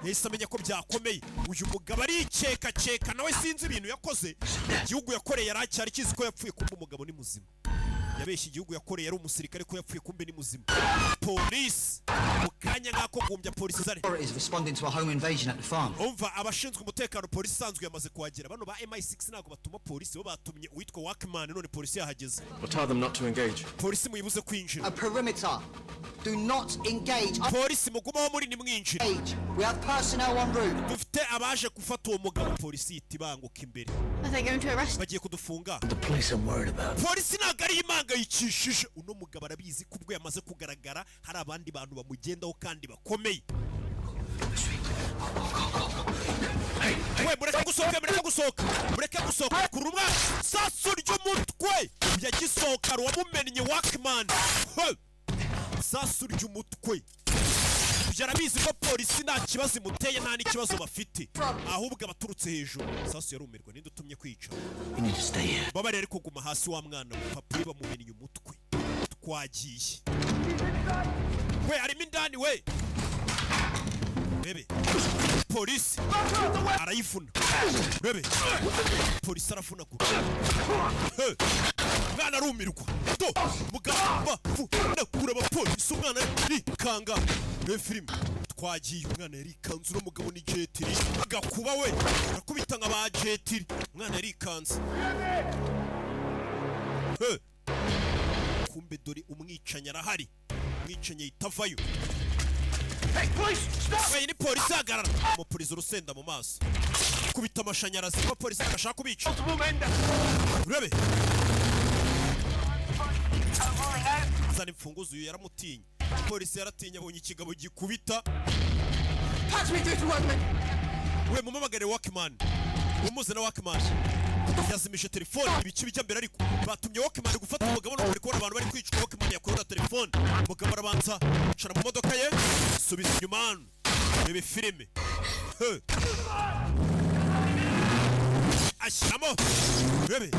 yahise amenya ko byakomeye. Uyu mugabo arikeka nawe sinzi ibintu yakoze. Igihugu yakoreye yari acyari kizi ko yapfuye, kumbe umugabo ni muzima. Yabeshye igihugu yakoreye yari umusirikare ko yapfuye, kumbe ni muzima. Polisi mukanya nkako gumbya polisi zari umva abashinzwe umutekano polisi sanzwe yamaze kuhagera. Bano ba MI6 nago batuma polisi, bo batumye uwitwa Workman, none polisi yahageze. Tell them not to engage. Polisi muyibuze kwinjira. A perimeter. Do not engage. Polisi mugumaho muri nimwinjira. We have personnel en route. Dufite abaje gufata uwo mugabo. Polisi itibanguka imbere. Are they going to arrest? Bagiye kudufunga. The police are worried about. Polisi ntabwo ari imanga yicishije. Uno mugabo arabizi kubwo yamaze kugaragara hari abandi bantu bamugendaho kandi bakomeye. We mureke gusohoka kurumwa sasu ry'umutwe yagisohoka wamumennye Workman. Sasu ry'umutwe byarabizi ko polisi nta kibazo imuteye, nta n'ikibazo bafite, ahubwo abaturutse hejuru. Sasu yarumirwa, ninde utumye kwica? Baba rero kuguma hasi wa mwana papa bamumennye umutwe. Twagiye we arimo indani we bebe. Polisi arayifuna bebe. Polisi arafuna kure. Mwana arumirwa to mugamba nakura abapolisi. Umwana rikanga be filime. Twagiye umwana yarikanze. Uno mugabo ni jetiri agakuba we akubita nka ba jetiri. Umwana yarikanze. Kumbe dore umwicanya arahari. Umwicanya itavayo. Hey, ni polisi agarara. Umupolisi urusenda mu maso. Kubita amashanyarazi. Abapolisi bagashaka kubica. Urebe. Zana imfunguzo uyu yaramutinye. Polisi yaratinya abonye ikigabo gikubita. We mumamagare Workman. Umuze na Workman. Yazimije telefone ibice bijya mbere, ariko batumye Workman gufata umugabo no bari kubona abantu bari kwicwa. Workman yakurura telefone. Umugabo arabanza cara mu modoka ye, subiza inyuma bebe filime. Ashyamo bebe.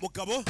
Mugabo